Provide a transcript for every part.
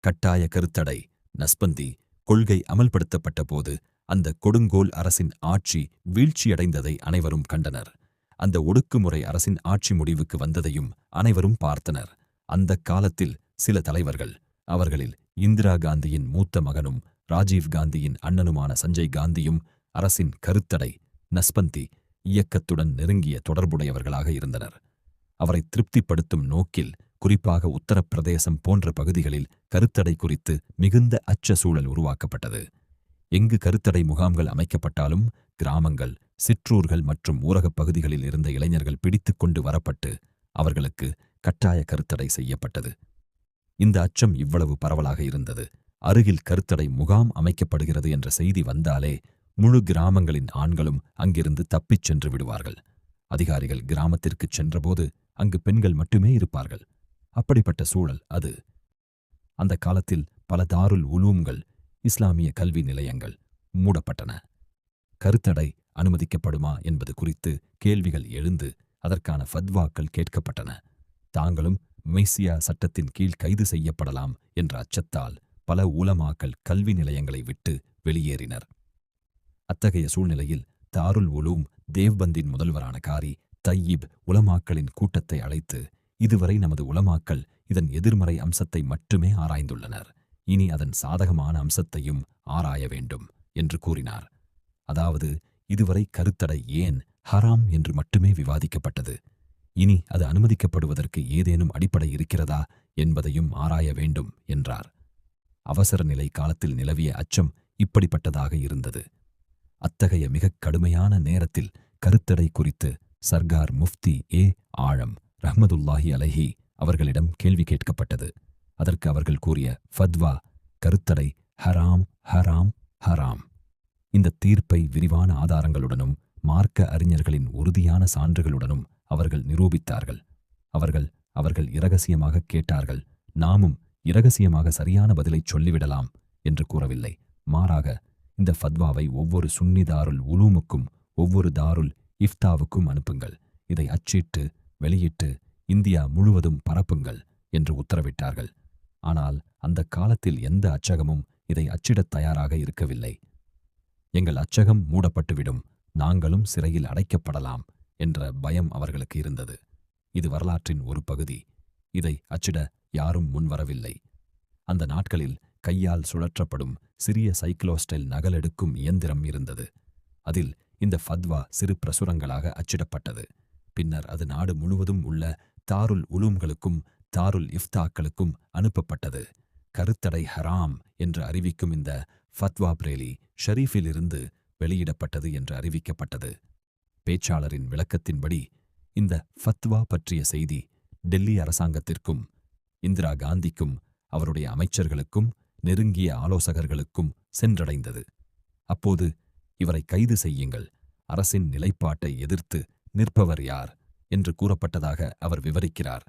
கட்டாய கருத்தடை நஸ்பந்தி கொள்கை அமல்படுத்தப்பட்ட போது அந்த கொடுங்கோல் அரசின் ஆட்சி வீழ்ச்சியடைந்ததை அனைவரும் கண்டனர். அந்த ஒடுக்குமுறை அரசின் ஆட்சி முடிவுக்கு வந்ததையும் அனைவரும் பார்த்தனர். அந்த காலத்தில் சில தலைவர்கள், அவர்களில் இந்திரா காந்தியின் மூத்த மகனும் ராஜீவ் காந்தியின் அண்ணனுமான சஞ்சய் காந்தியும் அரசின் கருத்தடை நஸ்பந்தி இயக்கத்துடன் நெருங்கிய தொடர்புடையவர்களாக இருந்தனர். அவரை திருப்திப்படுத்தும் நோக்கில் குறிப்பாக உத்தரப்பிரதேசம் போன்ற பகுதிகளில் கருத்தடை குறித்து மிகுந்த அச்ச சூழல் உருவாக்கப்பட்டது. எங்கு கருத்தடை முகாம்கள் அமைக்கப்பட்டாலும் கிராமங்கள், சிற்றூர்கள் மற்றும் ஊரகப் பகுதிகளில் இருந்த இளைஞர்கள் பிடித்துக் கொண்டு வரப்பட்டு அவர்களுக்கு கட்டாய கருத்தடை செய்யப்பட்டது. இந்த அச்சம் இவ்வளவு பரவலாக இருந்தது. அருகில் கருத்தடை முகாம் அமைக்கப்படுகிறது என்ற செய்தி வந்தாலே முழு கிராமங்களின் ஆண்களும் அங்கிருந்து தப்பிச் சென்று விடுவார்கள். அதிகாரிகள் கிராமத்திற்குச் சென்றபோது அங்கு பெண்கள் மட்டுமே இருப்பார்கள். அப்படிப்பட்ட சூழல் அது. அந்த காலத்தில் பல தாருல் உலூம்கள், இஸ்லாமிய கல்வி நிலையங்கள் மூடப்பட்டன. கருத்தடை அனுமதிக்கப்படுமா என்பது குறித்து கேள்விகள் எழுந்து அதற்கான ஃபத்வாக்கள் கேட்கப்பட்டன. தாங்களும் மெய்சியா சட்டத்தின் கீழ் கைது செய்யப்படலாம் என்ற அச்சத்தால் பல உலமாக்கள் கல்வி நிலையங்களை விட்டு வெளியேறினர். அத்தகைய சூழ்நிலையில் தாருல் உலூம் தேவ்பந்தின் முதல்வரான காரி தையிப் உலமாக்களின் கூட்டத்தை அழைத்து, இதுவரை நமது உலமாக்கள் இதன் எதிர்மறை அம்சத்தை மட்டுமே ஆராய்ந்துள்ளனர், இனி அதன் சாதகமான அம்சத்தையும் ஆராய வேண்டும் என்று கூறினார். அதாவது, இதுவரை கருத்தடை ஏன் ஹராம் என்று மட்டுமே விவாதிக்கப்பட்டது, இனி அது அனுமதிக்கப்படுவதற்கு ஏதேனும் அடிப்படை இருக்கிறதா என்பதையும் ஆராய வேண்டும் என்றார். அவசர நிலை காலத்தில் நிலவிய அச்சம் இப்படிப்பட்டதாக இருந்தது. அத்தகைய மிகக் கடுமையான நேரத்தில் கருத்தடை குறித்து சர்கார் முஃப்தி ஆழம் ரஹ்மதுல்லாஹி அலைஹி அவர்களிடம் கேள்வி கேட்கப்பட்டது. அதற்கு அவர்கள் கூறிய ஃபத்வா, கருத்தடை ஹராம் ஹராம் ஹராம். இந்த தீர்ப்பை விரிவான ஆதாரங்களுடனும் மார்க்க அறிஞர்களின் உறுதியான சான்றுகளுடனும் அவர்கள் நிரூபித்தார்கள். அவர்கள் இரகசியமாக கேட்டார்கள். நாமும் இரகசியமாக சரியான பதிலைச் சொல்லிவிடலாம் என்று கூறவில்லை. மாறாக இந்த ஃபத்வாவை ஒவ்வொரு சுன்னி தாருல் உலூமுக்கும் ஒவ்வொரு தாருல் இஃப்தாவுக்கும் அனுப்புங்கள், இதை அச்சிட்டு வெளியிட்டு இந்தியா முழுவதும் பரப்புங்கள் என்று உத்தரவிட்டார்கள். ஆனால் அந்த காலத்தில் எந்த அச்சகமும் இதை அச்சிடத் தயாராக இருக்கவில்லை. எங்கள் அச்சகம் மூடப்பட்டுவிடும், நாங்களும் சிறையில் அடைக்கப்படலாம் என்ற பயம் அவர்களுக்கு இருந்தது. இது வரலாற்றின் ஒரு பகுதி. இதை அச்சிட யாரும் முன்வரவில்லை. அந்த நாட்களில் கையால் சுழற்றப்படும் சிறிய சைக்ளோஸ்டைல் நகலெடுக்கும் இயந்திரம் இருந்தது. அதில் இந்த ஃபத்வா சிறு பிரசுரங்களாக அச்சிடப்பட்டது. பின்னர் அது நாடு முழுவதும் உள்ள தாருல் உலூம்களுக்கும் தாருல் இஃப்தாக்களுக்கும் அனுப்பப்பட்டது. கருத்தடை ஹராம் என்று அறிவிக்கும் இந்த ஃபத்வா பிரேலி ஷரீஃபிலிருந்து வெளியிடப்பட்டது என்று அறிவிக்கப்பட்டது. பேச்சாளரின் விளக்கத்தின்படி இந்த ஃபத்வா பற்றிய செய்தி டெல்லி அரசாங்கத்திற்கும் இந்திரா காந்திக்கும் அவருடைய அமைச்சர்களுக்கும் நெருங்கிய ஆலோசகர்களுக்கும் சென்றடைந்தது. அப்போது இவரை கைது செய்யுங்கள், அரசின் நிலைப்பாட்டை எதிர்த்து நிற்பவர் யார் என்று கூறப்பட்டதாக அவர் விவரிக்கிறார்.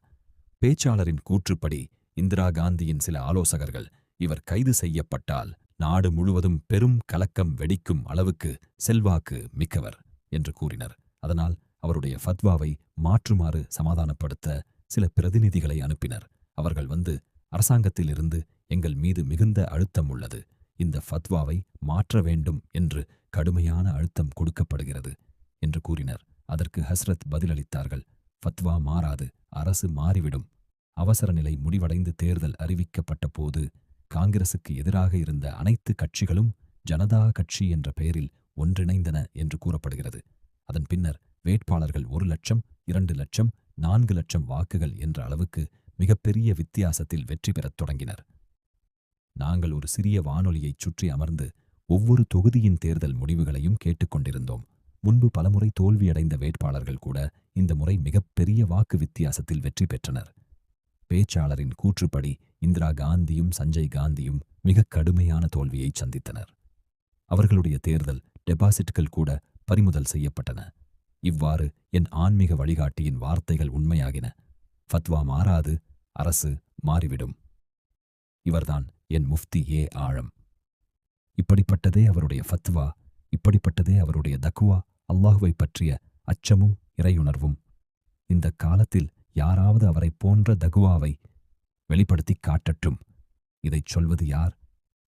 பேச்சாளரின் கூற்றுப்படி இந்திரா காந்தியின் சில ஆலோசகர்கள் இவர் கைது செய்யப்பட்டால் நாடு முழுவதும் பெரும் கலக்கம் வெடிக்கும் அளவுக்கு செல்வாக்கு மிக்கவர் என்று கூறினர். அதனால் அவருடைய ஃபத்வாவை மாற்றுமாறு சமாதானப்படுத்த சில பிரதிநிதிகளை அனுப்பினர். அவர்கள் வந்து, அரசாங்கத்திலிருந்து எங்கள் மீது மிகுந்த அழுத்தம் உள்ளது, இந்த ஃபத்வாவை மாற்ற வேண்டும் என்று கடுமையான அழுத்தம் கொடுக்கப்படுகிறது என்று கூறினர். அதற்கு ஹஸ்ரத் பதிலளித்தார்கள், ஃபத்வா மாறாது, அரசு மாறிவிடும். அவசர நிலை முடிவடைந்து தேர்தல் அறிவிக்கப்பட்ட போது காங்கிரசுக்கு எதிராக இருந்த அனைத்து கட்சிகளும் ஜனதா கட்சி என்ற பெயரில் ஒன்றிணைந்தன என்று கூறப்படுகிறது. அதன் பின்னர் வேட்பாளர்கள் 1 லட்சம், 2 லட்சம், 4 லட்சம் வாக்குகள் என்ற அளவுக்கு மிகப்பெரிய வித்தியாசத்தில் வெற்றி பெறத் தொடங்கினர். நாங்கள் ஒரு சிறிய வானொலியைச் சுற்றி அமர்ந்து ஒவ்வொரு தொகுதியின் தேர்தல் முடிவுகளையும் கேட்டுக்கொண்டிருந்தோம். முன்பு பலமுறை தோல்வியடைந்த வேட்பாளர்கள் கூட இந்த முறை மிகப்பெரிய வாக்கு வித்தியாசத்தில் வெற்றி பெற்றனர். பேச்சாளரின் கூற்றுப்படி இந்திரா காந்தியும் சஞ்சய் காந்தியும் மிக கடுமையான தோல்வியை சந்தித்தனர். அவர்களுடைய தேர்தல் டெபாசிட்கள் கூட பறிமுதல் செய்யப்பட்டன. இவ்வாறு என் ஆன்மீக வழிகாட்டியின் வார்த்தைகள் உண்மையாகின. ஃபத்வா மாறாது, அரசு மாறிவிடும். இவர்தான் என் முஃப்தி ஆழம். இப்படிப்பட்டதே அவருடைய ஃபத்வா, இப்படிப்பட்டதே அவருடைய தக்குவா, அல்லாஹுவை பற்றிய அச்சமும் இறையுணர்வும். இந்த காலத்தில் யாராவது அவரை போன்ற தகுவாவை வெளிப்படுத்தி காட்டட்டும். இதைச் சொல்வது யார்?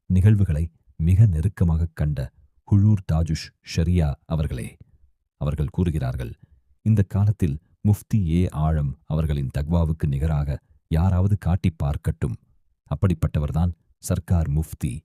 நிகழ்வுகளை மிக நெருக்கமாகக் கண்ட ஹுலூர் தாஜுஷ் ஷரியா அவர்களே. அவர்கள் கூறுகிறார்கள், இந்த காலத்தில் முஃப்தி ஆழம் அவர்களின் தக்வாவுக்கு நிகராக யாராவது காட்டிப் பார்க்கட்டும். அப்படிப்பட்டவர்தான் சர்க்கார் முஃப்தி